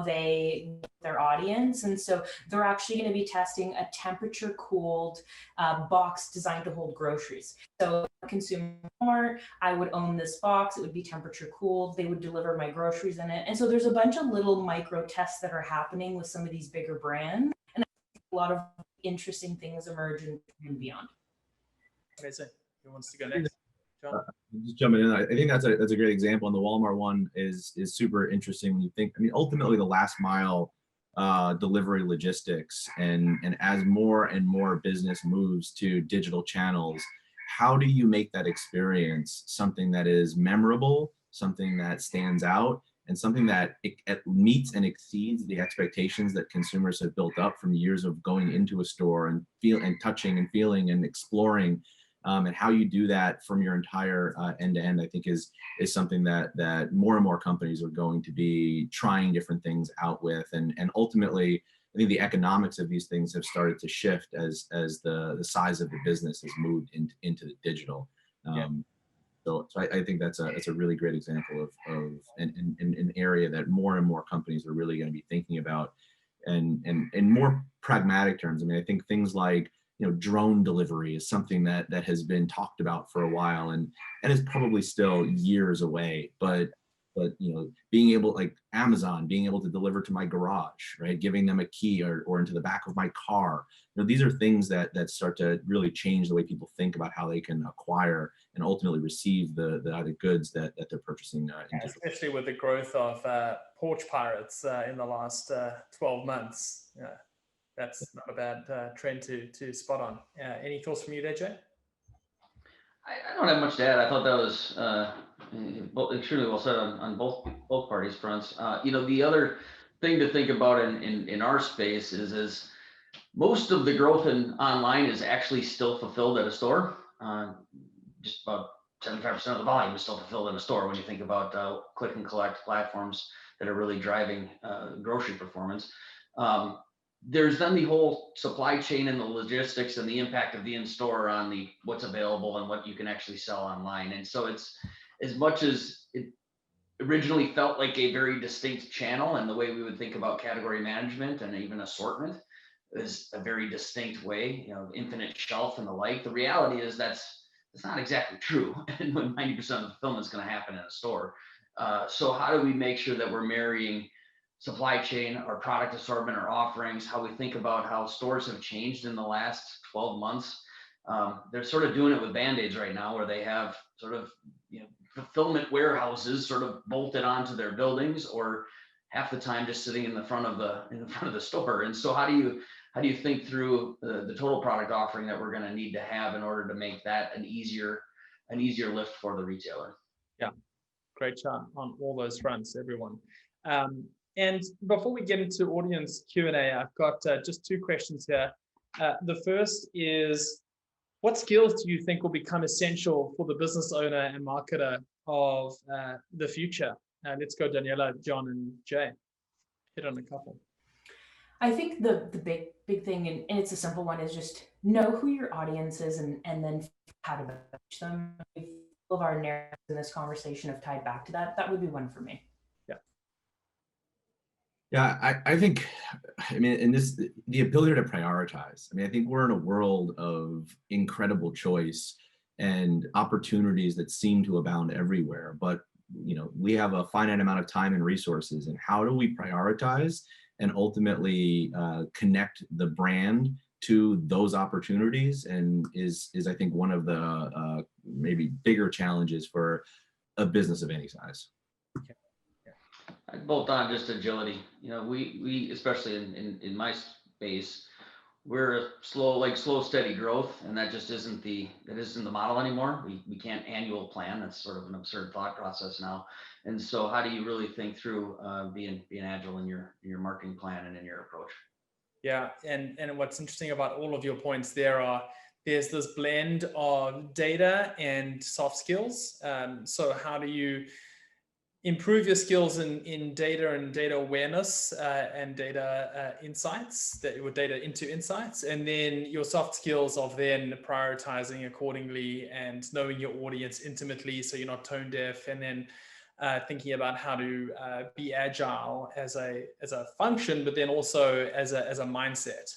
their audience. And so they're actually going to be testing a temperature cooled box designed to hold groceries. So consumer, I would own this box. It would be temperature cooled. They would deliver my groceries in it. And so there's a bunch of little micro tests that are happening with some of these bigger brands. And a lot of interesting things emerge and beyond. Amazing. Who wants to go next? John? Just jumping in, I think that's a great example, and the Walmart one is super interesting when you think. I mean, ultimately, the last mile delivery logistics, and as more and more business moves to digital channels, how do you make that experience something that is memorable, something that stands out, and something that it meets and exceeds the expectations that consumers have built up from years of going into a store and touching and feeling and exploring, and how you do that from your entire end to end, I think is something that more and more companies are going to be trying different things out with, and ultimately, I think the economics of these things have started to shift as the size of the business has moved into the digital. So I think that's a really great example of an area that more and more companies are really going to be thinking about, and in more pragmatic terms. I mean, I think things like, drone delivery is something that has been talked about for a while, and is probably still years away, but being able, like Amazon, being able to deliver to my garage, right? Giving them a key or into the back of my car. These are things that start to really change the way people think about how they can acquire and ultimately receive the goods that they're purchasing. Especially with the growth of porch pirates in the last 12 months. That's not a bad trend to spot on. Any thoughts from you there, Jay? I don't have much to add. I thought that was extremely well said on both parties' fronts. The other thing to think about in our space is most of the growth in online is actually still fulfilled at a store. Just about 75% of the volume is still fulfilled in a store when you think about click and collect platforms that are really driving grocery performance. There's then the whole supply chain and the logistics and the impact of the in-store on what's available and what you can actually sell online. And so it's, as much as it originally felt like a very distinct channel, and the way we would think about category management and even assortment is a very distinct way, infinite shelf and the like. The reality is that's not exactly true. And when 90% of the fulfillment is going to happen in a store. So how do we make sure that we're marrying supply chain, our product assortment, our offerings, how we think about how stores have changed in the last 12 months. They're sort of doing it with Band-Aids right now, where they have sort of fulfillment warehouses sort of bolted onto their buildings, or half the time just sitting in the front of the store. And so how do you think through the total product offering that we're going to need to have in order to make that an easier lift for the retailer? Yeah, great chat on all those fronts, everyone. And before we get into audience Q&A, I've got just two questions here. The first is, what skills do you think will become essential for the business owner and marketer of the future? Let's go, Daniela, John, and Jay. Hit on a couple. I think the big thing, and it's a simple one, is just know who your audience is and then how to reach them. If all of our narratives in this conversation have tied back to that, that would be one for me. Yeah, I think, I mean, in this, the ability to prioritize. I mean, I think we're in a world of incredible choice and opportunities that seem to abound everywhere. But, you know, we have a finite amount of time and resources, and how do we prioritize and ultimately connect the brand to those opportunities, and is I think one of the maybe bigger challenges for a business of any size. I'd bolt on just agility. You know, we especially in my space, we're a slow, steady growth, and that just isn't the model anymore. We can't annual plan. That's sort of an absurd thought process now. And so, how do you really think through being agile in your marketing plan and in your approach? Yeah, and what's interesting about all of your points there's this blend of data and soft skills. So how do you improve your skills in data and data awareness and data insights, data into insights, and then your soft skills of then prioritizing accordingly and knowing your audience intimately so you're not tone deaf, and then thinking about how to be agile as a function, but then also as a mindset.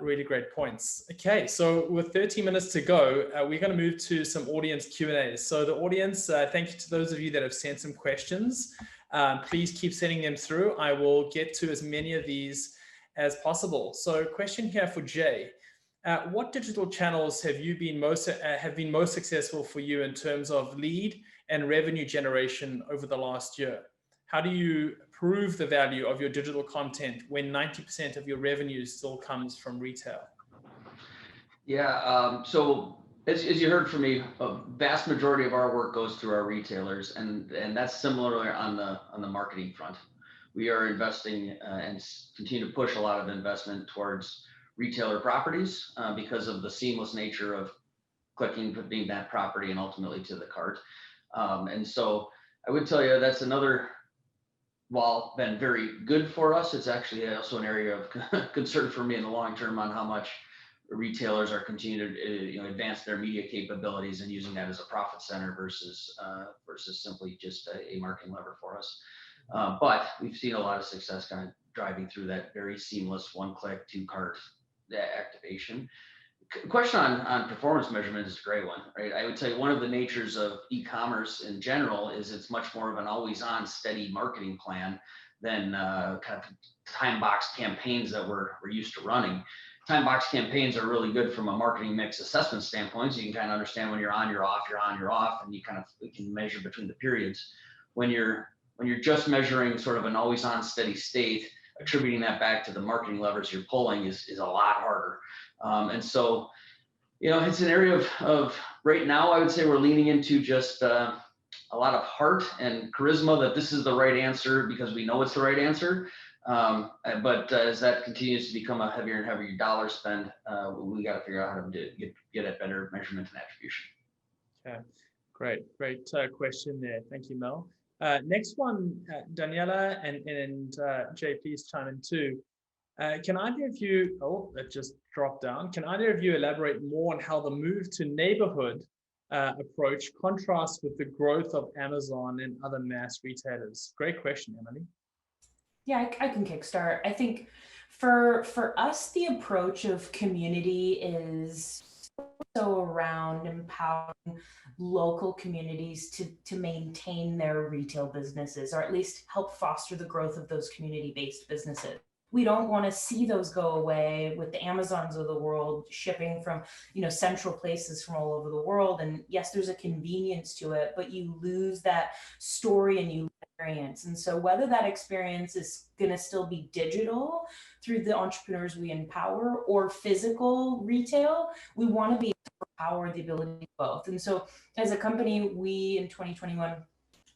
Really great points. Okay, so with 30 minutes to go, we're going to move to some audience Q&A. So the audience, thank you to those of you that have sent some questions. Please keep sending them through. I will get to as many of these as possible. So question here for Jay. What digital channels have been most successful for you in terms of lead and revenue generation over the last year? How do you prove the value of your digital content when 90% of your revenue still comes from retail? Yeah, so as you heard from me, a vast majority of our work goes through our retailers, and that's similar on the marketing front. We are investing and continue to push a lot of investment towards retailer properties because of the seamless nature of clicking, putting that property and ultimately to the cart. And so I would tell you that's another, while been very good for us, it's actually also an area of concern for me in the long term on how much retailers are continuing to advance their media capabilities and using that as a profit center versus simply just a marketing lever for us. But we've seen a lot of success kind of driving through that very seamless one-click, two-cart activation. Question on performance measurement is a great one, right? I would tell you one of the natures of e-commerce in general is it's much more of an always-on steady marketing plan than kind of time-boxed campaigns that we're used to running. Time-boxed campaigns are really good from a marketing mix assessment standpoint, so you can kind of understand when you're on, you're off, you're on, you're off, and we can measure between the periods. When you're just measuring sort of an always-on steady state, attributing that back to the marketing levers you're pulling is a lot harder. And so, it's an area of right now, I would say we're leaning into just a lot of heart and charisma that this is the right answer because we know it's the right answer. But as that continues to become a heavier and heavier dollar spend, we got to figure out how to get a better measurement and attribution. Okay, great question there. Thank you, Mel. Next one, Daniela and Jay, please chime in too. Can either of you, that just dropped down. Can either of you elaborate more on how the move to neighborhood approach contrasts with the growth of Amazon and other mass retailers? Great question, Emily. Yeah, I can kickstart. I think for us, the approach of community is so around empowering local communities to maintain their retail businesses, or at least help foster the growth of those community-based businesses. We don't want to see those go away with the Amazons of the world shipping from, central places from all over the world. And yes, there's a convenience to it, but you lose that story and you experience. And so whether that experience is going to still be digital through the entrepreneurs we empower or physical retail, we want to be able to empower the ability of both. And so as a company, we in 2021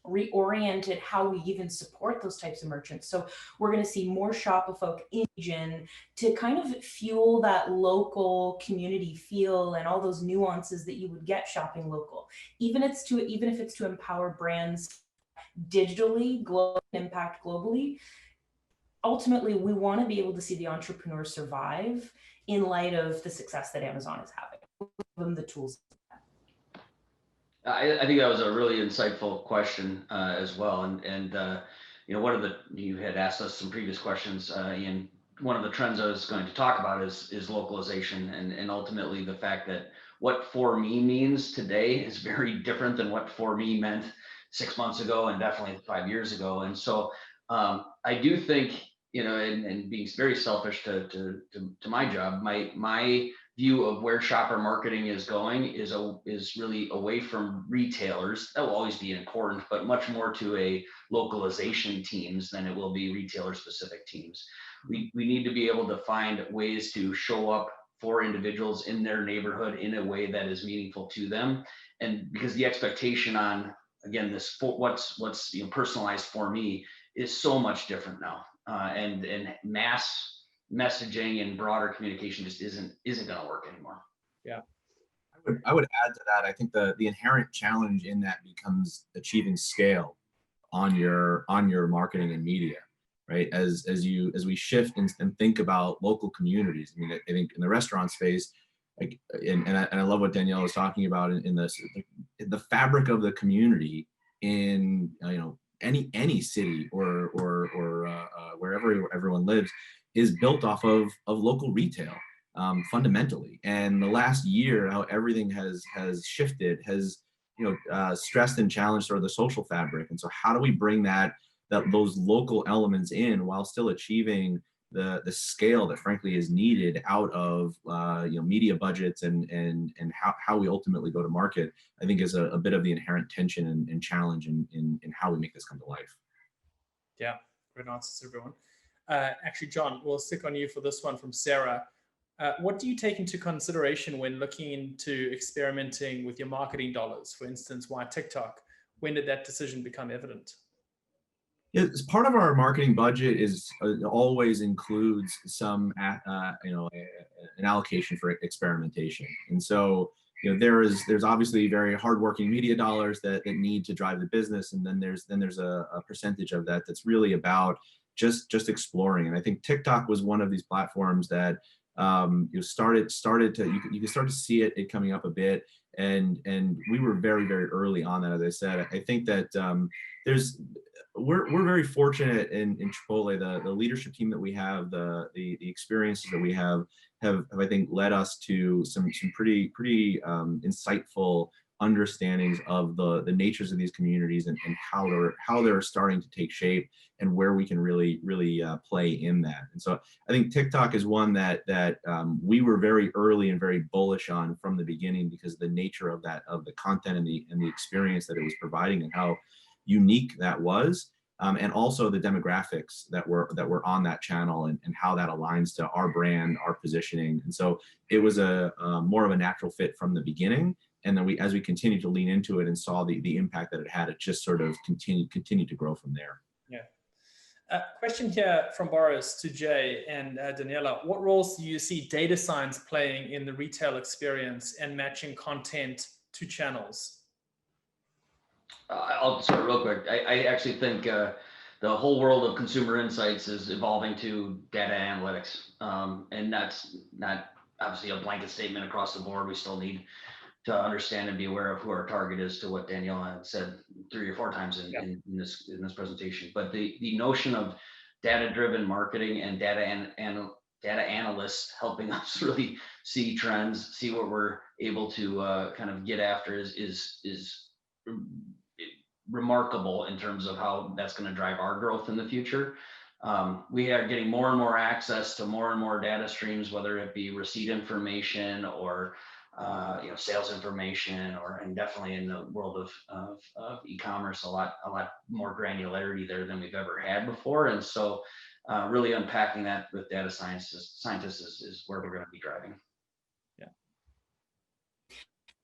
reoriented how we even support those types of merchants. So we're going to see more Shop-a-Folk engine to kind of fuel that local community feel and all those nuances that you would get shopping local. Even if it's to empower brands digitally, impact globally. ultimately, we want to be able to see the entrepreneur survive in light of the success that Amazon is having. Give them the tools. I think that was a really insightful question as well. And you know, you had asked us some previous questions, Ian. One of the trends I was going to talk about is localization, and ultimately the fact that what for me means today is very different than what for me meant 6 months ago and definitely 5 years ago. And so I do think, you know, and being very selfish to my job, my view of where shopper marketing is going is really away from retailers. That will always be important, but much more to a localization teams than it will be retailer specific teams. We need to be able to find ways to show up for individuals in their neighborhood in a way that is meaningful to them. And because the expectation on, again, this what's you know, personalized for me is so much different now. And mass messaging and broader communication just isn't going to work anymore. Yeah. I would add to that. I think the inherent challenge in that becomes achieving scale on your marketing and media, right? As we shift and think about local communities. I mean, I think in the restaurant space, like, and I love what Danielle was talking about in this, the fabric of the community in, you know, any city or wherever everyone lives is built off of local retail, fundamentally. And the last year, how everything has shifted, has, you know, stressed and challenged sort of the social fabric. And so how do we bring those local elements in while still achieving the scale that frankly is needed out of you know, media budgets and how we ultimately go to market, I think is a bit of the inherent tension and challenge in how we make this come to life. Yeah, great answers, everyone. Actually, John, we'll stick on you for this one from Sarah. What do you take into consideration when looking into experimenting with your marketing dollars? For instance, why TikTok? When did that decision become evident? Yeah, as part of our marketing budget is always includes some you know, an allocation for experimentation. And so, you know, there's obviously very hardworking media dollars that need to drive the business, and then there's a percentage of that that's really about just exploring. And I think TikTok was one of these platforms that you started to, you can start to see it coming up a bit, and we were very early on that. As I said, I think that we're very fortunate in Chipotle. The leadership team that we have, the experiences that we have I think led us to some pretty insightful understandings of the natures of these communities and how they're starting to take shape and where we can really play in that. And so I think TikTok is one that we were very early and very bullish on from the beginning, because of the nature of the content and the experience that it was providing and how unique that was, and also the demographics that were on that channel and how that aligns to our brand, our positioning. And so it was a more of a natural fit from the beginning. And then as we continued to lean into it and saw the impact that it had, it just sort of continued to grow from there. Yeah. Question here from Boris to Jay and Daniela. What roles do you see data science playing in the retail experience and matching content to channels? I'll start real quick. I actually think the whole world of consumer insights is evolving to data analytics. And that's not obviously a blanket statement across the board. We still need to understand and be aware of who our target is, to what Danielle had said 3 or 4 times in this presentation. But the notion of data-driven marketing and data analysts helping us really see trends, see what we're able to kind of get after is remarkable in terms of how that's going to drive our growth in the future. We are getting more and more access to more and more data streams, whether it be receipt information or you know, sales information, and definitely in the world of e-commerce, a lot more granularity there than we've ever had before. And so really unpacking that with data scientists is where we're going to be driving.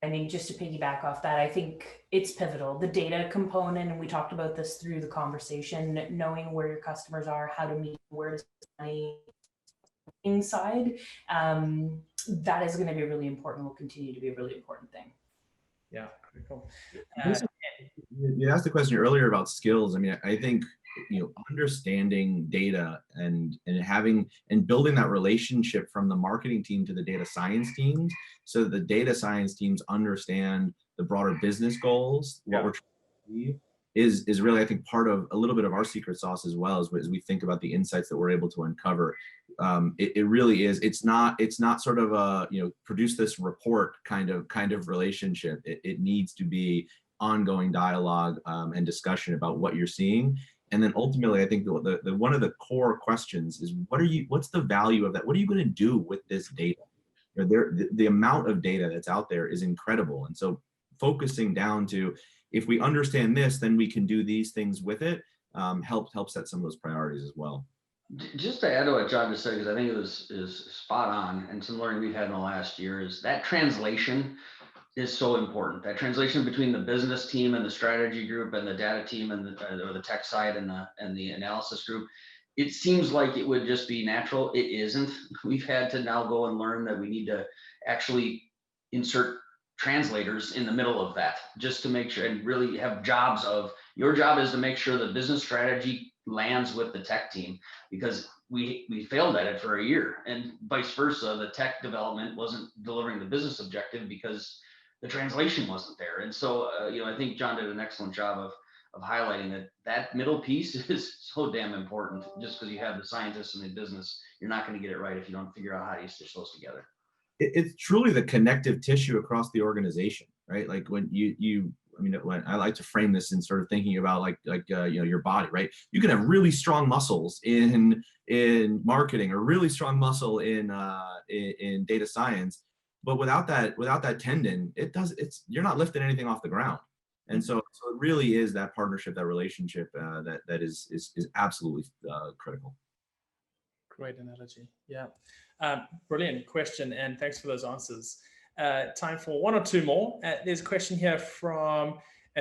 I think just to piggyback off that, I think it's pivotal, the data component, and we talked about this through the conversation, knowing where your customers are, how to meet, where to money inside. That is going to be really important, will continue to be a really important thing. Yeah, pretty cool. You asked the question earlier about skills. I mean, I think understanding data and building that relationship from the marketing team to the data science teams, so that the data science teams understand the broader business goals, what we're trying to achieve, is really, I think, part of a little bit of our secret sauce as well, as we think about the insights that we're able to uncover. It really is. It's not sort of a produce this report kind of relationship. It needs to be ongoing dialogue and discussion about what you're seeing. And then ultimately, I think the one of the core questions is, what's the value of that? What are you going to do with this data? The amount of data that's out there is incredible. And so focusing down to, if we understand this, then we can do these things with it, help set some of those priorities as well. Just to add to what John just said, because I think it is spot on, and some learning we've had in the last year, is that translation is so important. That translation between the business team and the strategy group and the data team and or the tech side and the analysis group. It seems like it would just be natural. It isn't. We've had to now go and learn that we need to actually insert translators in the middle of that, just to make sure, and really have jobs of, your job is to make sure the business strategy lands with the tech team, because we failed at it for a year, and vice versa. The tech development wasn't delivering the business objective because the translation wasn't there. And so, I think John did an excellent job of highlighting that middle piece is so damn important. Just because you have the scientists and the business, you're not going to get it right if you don't figure out how you stitch those together. It's truly the connective tissue across the organization, right? Like when when I like to frame this in sort of thinking about your body, right? You can have really strong muscles in marketing, or really strong muscle in data science, but without that tendon, you're not lifting anything off the ground. And so it really is that partnership, that relationship that is absolutely critical. Great analogy. Yeah. Brilliant question, and thanks for those answers. Time for one or two more. There's a question here from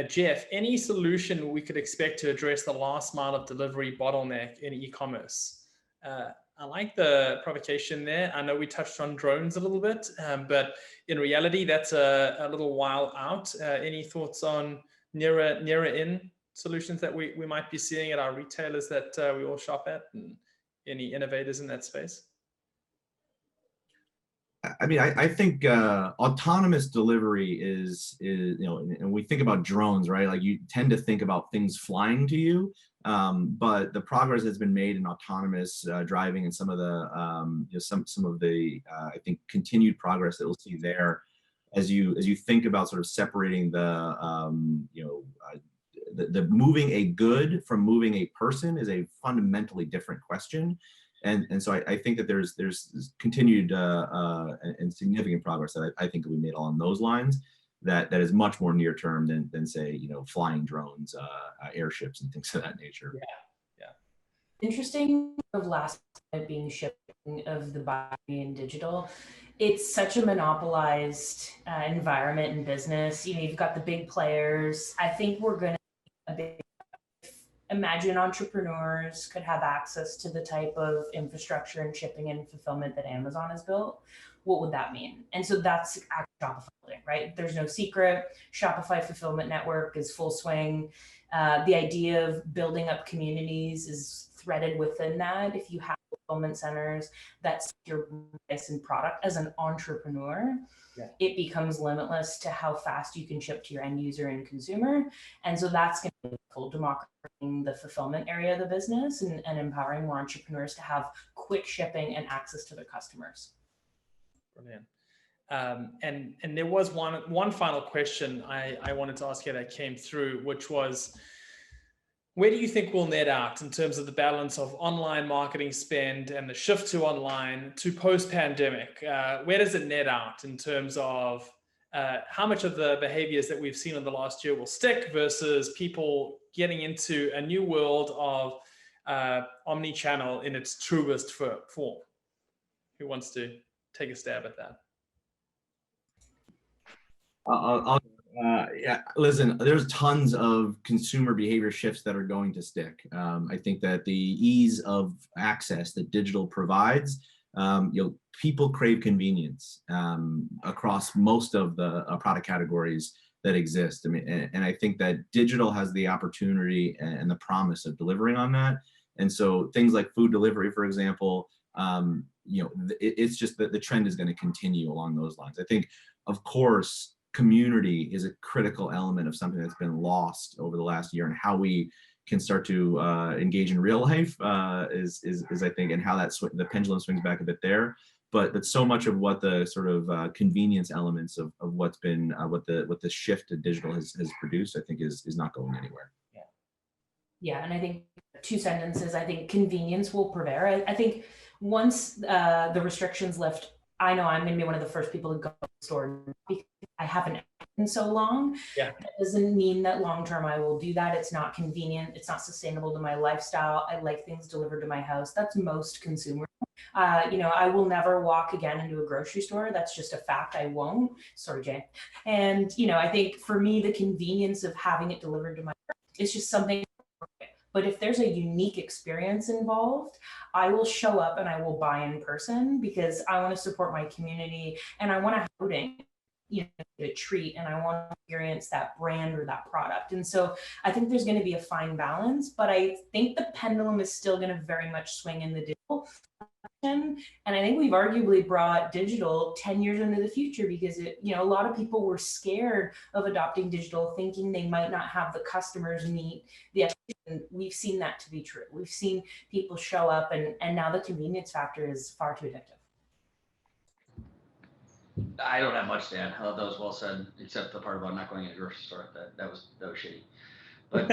Jeff. Any solution we could expect to address the last mile of delivery bottleneck in e-commerce? I like the provocation there. I know we touched on drones a little bit, but in reality, that's a little while out. Any thoughts on nearer in solutions that we might be seeing at our retailers that we all shop at, and any innovators in that space? I mean, I think autonomous delivery is, and we think about drones, right? Like, you tend to think about things flying to you, but the progress that's been made in autonomous driving, and some of the I think continued progress that we'll see there, as you think about sort of separating the moving a good from moving a person, is a fundamentally different question. And so I think that there's continued and significant progress that I think will be made along those lines, that is much more near term than say, flying drones, airships, and things of that nature. Yeah. Interesting of last being shipping of the binary and digital. It's such a monopolized environment in business. You've got the big players. I think we're going to imagine entrepreneurs could have access to the type of infrastructure and shipping and fulfillment that Amazon has built. What would that mean? And so that's actually Shopify, right? There's no secret. Shopify fulfillment network is full swing. The idea of building up communities is threaded within that. If you have fulfillment centers, that's your price and product as an entrepreneur. Yeah. It becomes limitless to how fast you can ship to your end user and consumer. And so that's going to be full democratizing the fulfillment area of the business, and empowering more entrepreneurs to have quick shipping and access to their customers. Brilliant. And there was one final question I wanted to ask you that came through, which was, where do you think we'll net out in terms of the balance of online marketing spend and the shift to online to post-pandemic? Where does it net out in terms of how much of the behaviors that we've seen in the last year will stick versus people getting into a new world of omni-channel in its truest form? Who wants to take a stab at that? Yeah, listen, there's tons of consumer behavior shifts that are going to stick. I think that the ease of access that digital provides, people crave convenience across most of the product categories that exist. I mean, and I think that digital has the opportunity and the promise of delivering on that. And so things like food delivery, for example, it's just that the trend is going to continue along those lines. I think, of course, community is a critical element of something that's been lost over the last year, and how we can start to engage in real life is I think, and how the pendulum swings back a bit there. But so much of what the sort of convenience elements of what's been what the shift to digital has produced, I think is not going anywhere. Yeah, and I think 2 sentences. I think convenience will prevail. I think once the restrictions lift, I know I'm going to be one of the first people to go to the store because I haven't in so long. Yeah. That doesn't mean that long term I will do that. It's not convenient. It's not sustainable to my lifestyle. I like things delivered to my house. That's most consumers. I will never walk again into a grocery store. That's just a fact. I won't. Sorry, Jay. And, I think for me, the convenience of having it delivered to my house is just something. But if there's a unique experience involved, I will show up and I will buy in person because I want to support my community and I want to have a treat, and I want to experience that brand or that product. And so I think there's going to be a fine balance, but I think the pendulum is still going to very much swing in the digital direction. And I think we've arguably brought digital 10 years into the future because a lot of people were scared of adopting digital, thinking they might not have the customers meet the expectation. We've seen that to be true. We've seen people show up, and now the convenience factor is far too addictive. I don't have much to add. That was well said, except the part about not going to the grocery store. That was shitty. But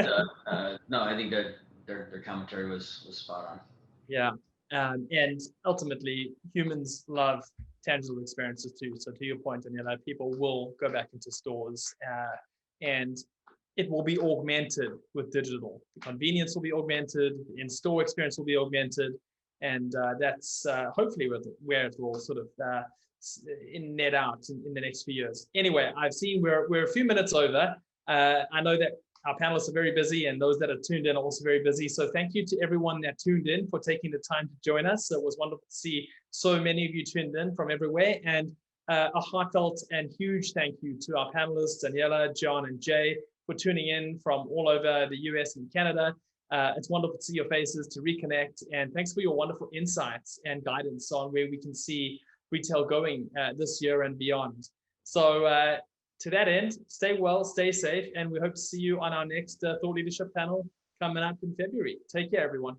no, I think that their commentary was spot on. Yeah, and ultimately, humans love tangible experiences too. So to your point, Daniela, people will go back into stores, and it will be augmented with digital. The convenience will be augmented, the in-store experience will be augmented, and that's hopefully where it will sort of net out in the next few years. Anyway, I've seen we're a few minutes over. I know that our panelists are very busy, and those that are tuned in are also very busy. So thank you to everyone that tuned in for taking the time to join us. It was wonderful to see so many of you tuned in from everywhere. And a heartfelt and huge thank you to our panelists, Daniela, John, and Jay, for tuning in from all over the US and Canada. It's wonderful to see your faces, to reconnect. And thanks for your wonderful insights and guidance on where we can see retail going this year and beyond. So to that end, stay well, stay safe, and we hope to see you on our next thought leadership panel coming up in February. Take care, everyone.